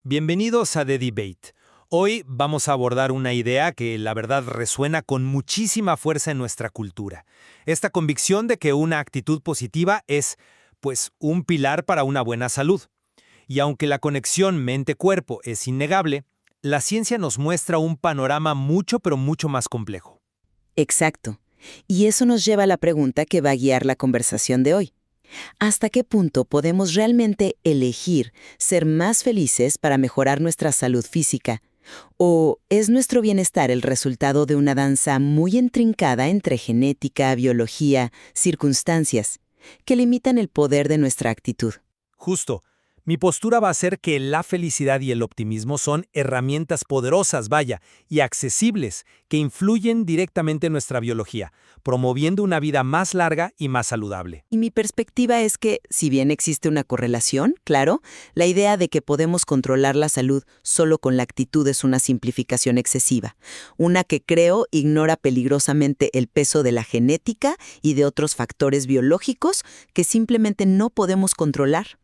Bienvenidos a The Debate. Hoy vamos a abordar una idea que la verdad resuena con muchísima fuerza en nuestra cultura. Esta convicción de que una actitud positiva es, pues, un pilar para una buena salud. Y aunque la conexión mente-cuerpo es innegable, la ciencia nos muestra un panorama mucho pero mucho más complejo. Exacto. Y eso nos lleva a la pregunta que va a guiar la conversación de hoy. ¿Hasta qué punto podemos realmente elegir ser más felices para mejorar nuestra salud física? ¿O es nuestro bienestar el resultado de una danza muy intrincada entre genética, biología, circunstancias, que limitan el poder de nuestra actitud? Justo. Mi postura va a ser que la felicidad y el optimismo son herramientas poderosas, y accesibles, que influyen directamente en nuestra biología, promoviendo una vida más larga y más saludable. Y mi perspectiva es que, si bien existe una correlación, claro, la idea de que podemos controlar la salud solo con la actitud es una simplificación excesiva, una que creo ignora peligrosamente el peso de la genética y de otros factores biológicos que simplemente no podemos controlar.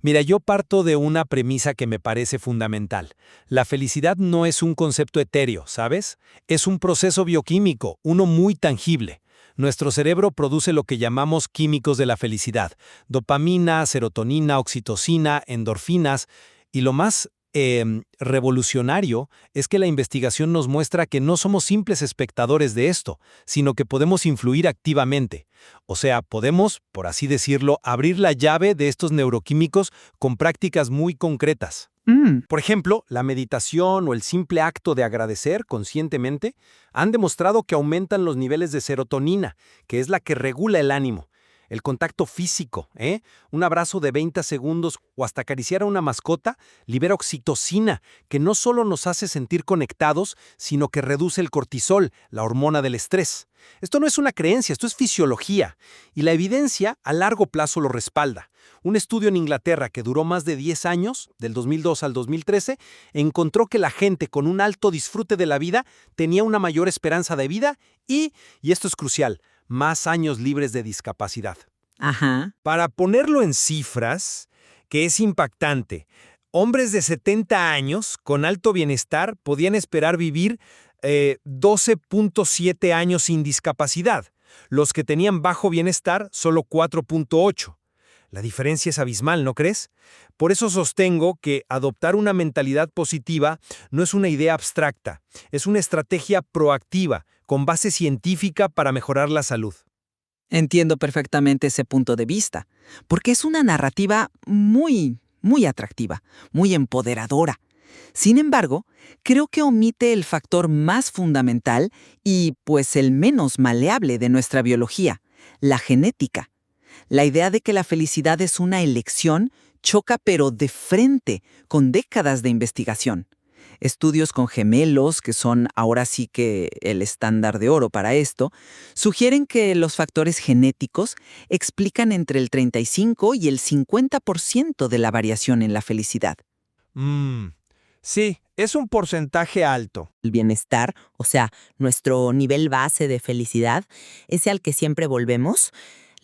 Mira, yo parto de una premisa que me parece fundamental. La felicidad no es un concepto etéreo, ¿sabes? Es un proceso bioquímico, uno muy tangible. Nuestro cerebro produce lo que llamamos químicos de la felicidad: dopamina, serotonina, oxitocina, endorfinas, y lo más revolucionario es que la investigación nos muestra que no somos simples espectadores de esto, sino que podemos influir activamente. O sea, podemos, por así decirlo, abrir la llave de estos neuroquímicos con prácticas muy concretas. Por ejemplo, la meditación o el simple acto de agradecer conscientemente han demostrado que aumentan los niveles de serotonina, que es la que regula el ánimo. El contacto físico, un abrazo de 20 segundos o hasta acariciar a una mascota libera oxitocina, que no solo nos hace sentir conectados, sino que reduce el cortisol, la hormona del estrés. Esto no es una creencia, esto es fisiología, y la evidencia a largo plazo lo respalda. Un estudio en Inglaterra que duró más de 10 años, del 2002 al 2013, encontró que la gente con un alto disfrute de la vida tenía una mayor esperanza de vida y esto es crucial, más años libres de discapacidad. Ajá. Para ponerlo en cifras, que es impactante, hombres de 70 años con alto bienestar podían esperar vivir 12.7 años sin discapacidad. Los que tenían bajo bienestar, solo 4.8. La diferencia es abismal, ¿no crees? Por eso sostengo que adoptar una mentalidad positiva no es una idea abstracta, es una estrategia proactiva, con base científica para mejorar la salud. Entiendo perfectamente ese punto de vista, porque es una narrativa muy atractiva, muy empoderadora. Sin embargo, creo que omite el factor más fundamental y, pues, el menos maleable de nuestra biología, la genética. La idea de que la felicidad es una elección choca pero de frente con décadas de investigación. Estudios con gemelos, que son ahora sí que el estándar de oro para esto, sugieren que los factores genéticos explican entre el 35 y el 50% de la variación en la felicidad. Sí, es un porcentaje alto. El bienestar, o sea, nuestro nivel base de felicidad, ese al que siempre volvemos,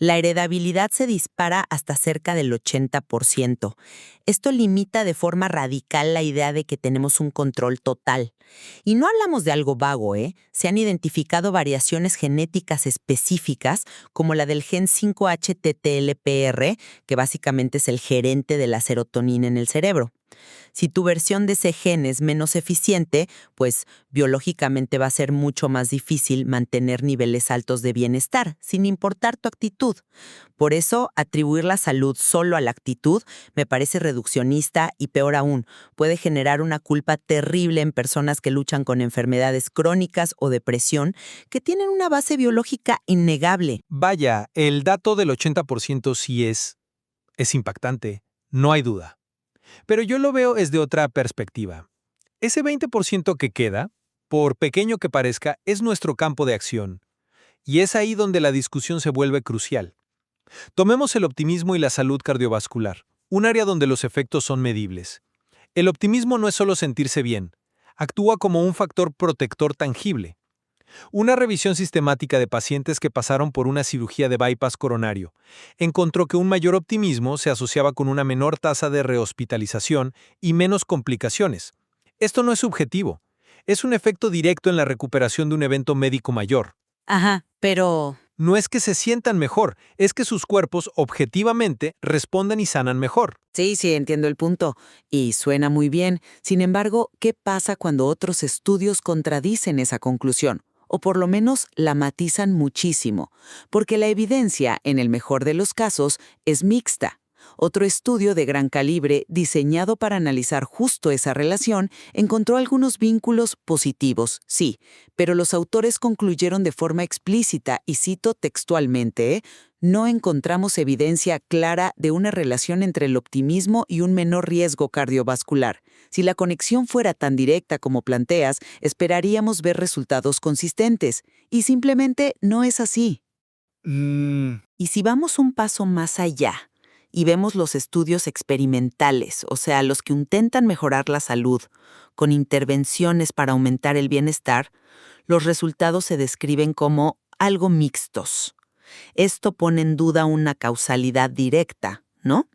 la heredabilidad se dispara hasta cerca del 80%. Esto limita de forma radical la idea de que tenemos un control total. Y no hablamos de algo vago, ¿eh? Se han identificado variaciones genéticas específicas, como la del gen 5-HTTLPR, que básicamente es el gerente de la serotonina en el cerebro. Si tu versión de ese gen es menos eficiente, pues biológicamente va a ser mucho más difícil mantener niveles altos de bienestar, sin importar tu actitud. Por eso, atribuir la salud solo a la actitud me parece reduccionista y, peor aún, puede generar una culpa terrible en personas que luchan con enfermedades crónicas o depresión que tienen una base biológica innegable. Vaya, el dato del 80% sí es impactante, no hay duda. Pero yo lo veo desde otra perspectiva. Ese 20% que queda, por pequeño que parezca, es nuestro campo de acción. Y es ahí donde la discusión se vuelve crucial. Tomemos el optimismo y la salud cardiovascular, un área donde los efectos son medibles. El optimismo no es solo sentirse bien, actúa como un factor protector tangible. Una revisión sistemática de pacientes que pasaron por una cirugía de bypass coronario encontró que un mayor optimismo se asociaba con una menor tasa de rehospitalización y menos complicaciones. Esto no es subjetivo, es un efecto directo en la recuperación de un evento médico mayor. Ajá, pero... No es que se sientan mejor, es que sus cuerpos objetivamente responden y sanan mejor. Sí, sí, entiendo el punto. Y suena muy bien. Sin embargo, ¿qué pasa cuando otros estudios contradicen esa conclusión? O por lo menos la matizan muchísimo. Porque la evidencia, en el mejor de los casos, es mixta. Otro estudio de gran calibre, diseñado para analizar justo esa relación, encontró algunos vínculos positivos, sí, pero los autores concluyeron de forma explícita, y cito textualmente, no encontramos evidencia clara de una relación entre el optimismo y un menor riesgo cardiovascular. Si la conexión fuera tan directa como planteas, esperaríamos ver resultados consistentes, y simplemente no es así. Y si vamos un paso más allá y vemos los estudios experimentales, o sea, los que intentan mejorar la salud con intervenciones para aumentar el bienestar, los resultados se describen como algo mixtos. Esto pone en duda una causalidad directa, ¿no?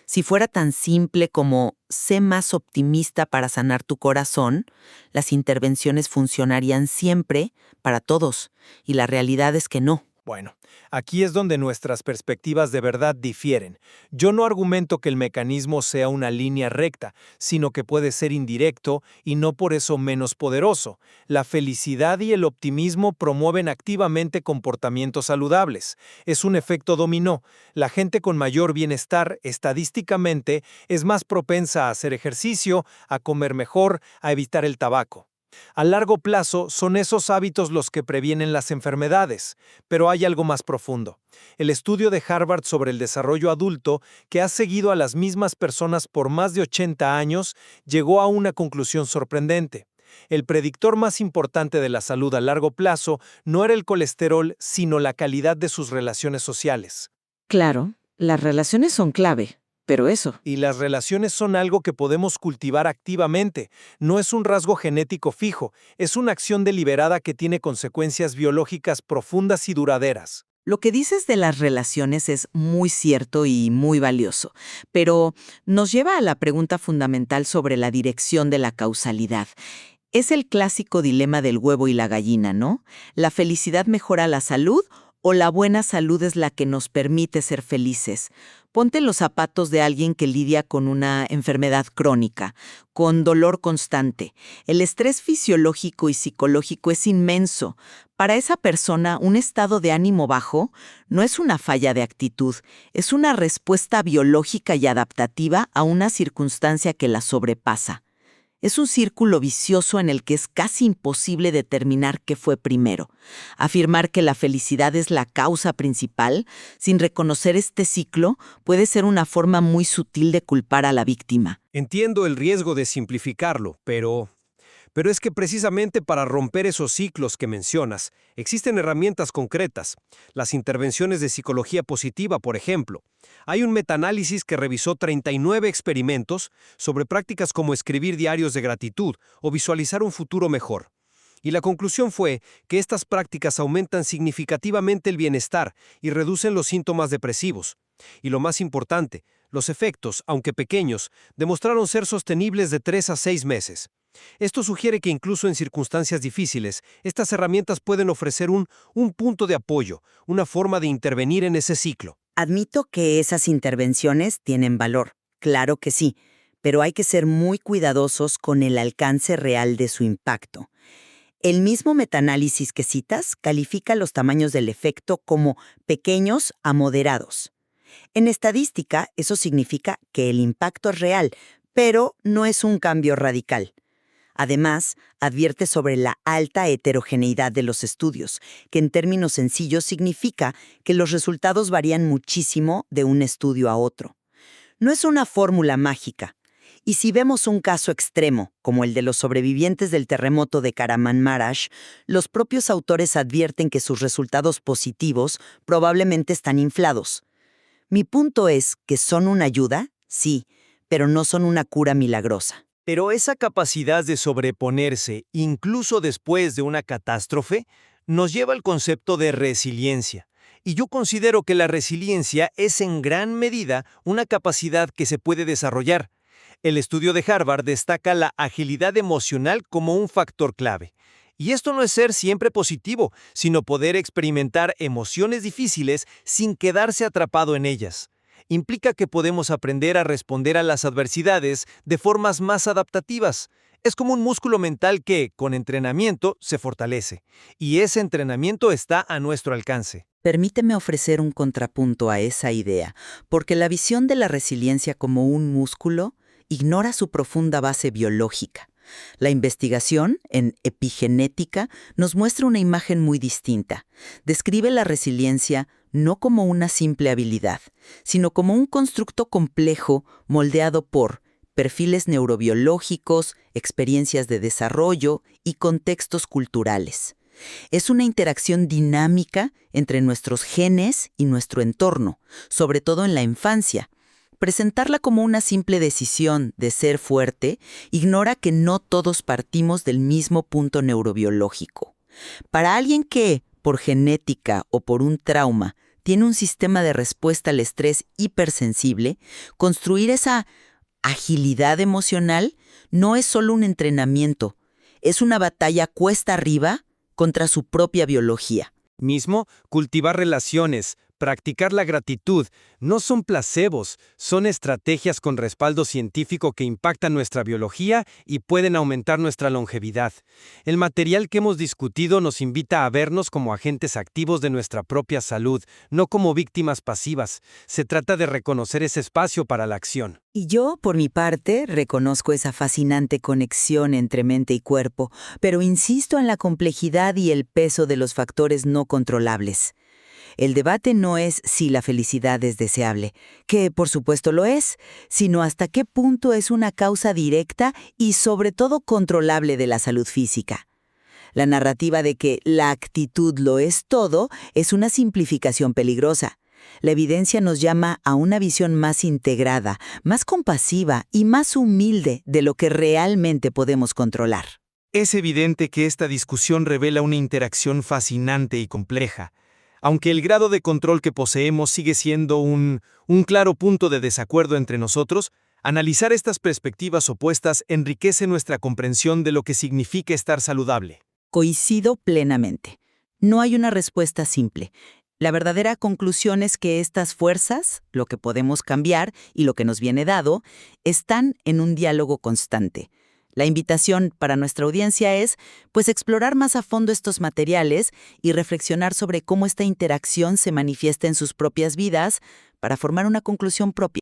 Si fuera tan simple como sé más optimista para sanar tu corazón, las intervenciones funcionarían siempre para todos, y la realidad es que no. Bueno, aquí es donde nuestras perspectivas de verdad difieren. Yo no argumento que el mecanismo sea una línea recta, sino que puede ser indirecto y no por eso menos poderoso. La felicidad y el optimismo promueven activamente comportamientos saludables. Es un efecto dominó. La gente con mayor bienestar, estadísticamente, es más propensa a hacer ejercicio, a comer mejor, a evitar el tabaco. A largo plazo son esos hábitos los que previenen las enfermedades, pero hay algo más profundo. El estudio de Harvard sobre el desarrollo adulto, que ha seguido a las mismas personas por más de 80 años, llegó a una conclusión sorprendente. El predictor más importante de la salud a largo plazo no era el colesterol, sino la calidad de sus relaciones sociales. Claro, las relaciones son clave, pero eso. Y las relaciones son algo que podemos cultivar activamente. No es un rasgo genético fijo, es una acción deliberada que tiene consecuencias biológicas profundas y duraderas. Lo que dices de las relaciones es muy cierto y muy valioso, pero nos lleva a la pregunta fundamental sobre la dirección de la causalidad. Es el clásico dilema del huevo y la gallina, ¿no? ¿La felicidad mejora la salud o la buena salud es la que nos permite ser felices? Ponte en los zapatos de alguien que lidia con una enfermedad crónica, con dolor constante. El estrés fisiológico y psicológico es inmenso. Para esa persona, un estado de ánimo bajo no es una falla de actitud, es una respuesta biológica y adaptativa a una circunstancia que la sobrepasa. Es un círculo vicioso en el que es casi imposible determinar qué fue primero. Afirmar que la felicidad es la causa principal, sin reconocer este ciclo, puede ser una forma muy sutil de culpar a la víctima. Entiendo el riesgo de simplificarlo, pero es que precisamente para romper esos ciclos que mencionas, existen herramientas concretas. Las intervenciones de psicología positiva, por ejemplo. Hay un metaanálisis que revisó 39 experimentos sobre prácticas como escribir diarios de gratitud o visualizar un futuro mejor. Y la conclusión fue que estas prácticas aumentan significativamente el bienestar y reducen los síntomas depresivos. Y lo más importante, los efectos, aunque pequeños, demostraron ser sostenibles de 3 a 6 meses. Esto sugiere que incluso en circunstancias difíciles, estas herramientas pueden ofrecer un punto de apoyo, una forma de intervenir en ese ciclo. Admito que esas intervenciones tienen valor, claro que sí, pero hay que ser muy cuidadosos con el alcance real de su impacto. El mismo metaanálisis que citas califica los tamaños del efecto como pequeños a moderados. En estadística, eso significa que el impacto es real, pero no es un cambio radical. Además, advierte sobre la alta heterogeneidad de los estudios, que en términos sencillos significa que los resultados varían muchísimo de un estudio a otro. No es una fórmula mágica. Y si vemos un caso extremo, como el de los sobrevivientes del terremoto de Kahramanmaraş, los propios autores advierten que sus resultados positivos probablemente están inflados. Mi punto es que son una ayuda, sí, pero no son una cura milagrosa. Pero esa capacidad de sobreponerse, incluso después de una catástrofe, nos lleva al concepto de resiliencia. Y yo considero que la resiliencia es en gran medida una capacidad que se puede desarrollar. El estudio de Harvard destaca la agilidad emocional como un factor clave. Y esto no es ser siempre positivo, sino poder experimentar emociones difíciles sin quedarse atrapado en ellas. Implica que podemos aprender a responder a las adversidades de formas más adaptativas. Es como un músculo mental que, con entrenamiento, se fortalece. Y ese entrenamiento está a nuestro alcance. Permíteme ofrecer un contrapunto a esa idea, porque la visión de la resiliencia como un músculo ignora su profunda base biológica. La investigación en epigenética nos muestra una imagen muy distinta. Describe la resiliencia no como una simple habilidad, sino como un constructo complejo moldeado por perfiles neurobiológicos, experiencias de desarrollo y contextos culturales. Es una interacción dinámica entre nuestros genes y nuestro entorno, sobre todo en la infancia. Presentarla como una simple decisión de ser fuerte ignora que no todos partimos del mismo punto neurobiológico. Para alguien que, por genética o por un trauma, tiene un sistema de respuesta al estrés hipersensible, construir esa agilidad emocional no es solo un entrenamiento, es una batalla cuesta arriba contra su propia biología. Mismo, cultivar relaciones, practicar la gratitud, no son placebos, son estrategias con respaldo científico que impactan nuestra biología y pueden aumentar nuestra longevidad. El material que hemos discutido nos invita a vernos como agentes activos de nuestra propia salud, no como víctimas pasivas. Se trata de reconocer ese espacio para la acción. Y yo, por mi parte, reconozco esa fascinante conexión entre mente y cuerpo, pero insisto en la complejidad y el peso de los factores no controlables. El debate no es si la felicidad es deseable, que por supuesto lo es, sino hasta qué punto es una causa directa y sobre todo controlable de la salud física. La narrativa de que la actitud lo es todo es una simplificación peligrosa. La evidencia nos llama a una visión más integrada, más compasiva y más humilde de lo que realmente podemos controlar. Es evidente que esta discusión revela una interacción fascinante y compleja. Aunque el grado de control que poseemos sigue siendo un claro punto de desacuerdo entre nosotros, analizar estas perspectivas opuestas enriquece nuestra comprensión de lo que significa estar saludable. Coincido plenamente. No hay una respuesta simple. La verdadera conclusión es que estas fuerzas, lo que podemos cambiar y lo que nos viene dado, están en un diálogo constante. La invitación para nuestra audiencia es, pues, explorar más a fondo estos materiales y reflexionar sobre cómo esta interacción se manifiesta en sus propias vidas para formar una conclusión propia.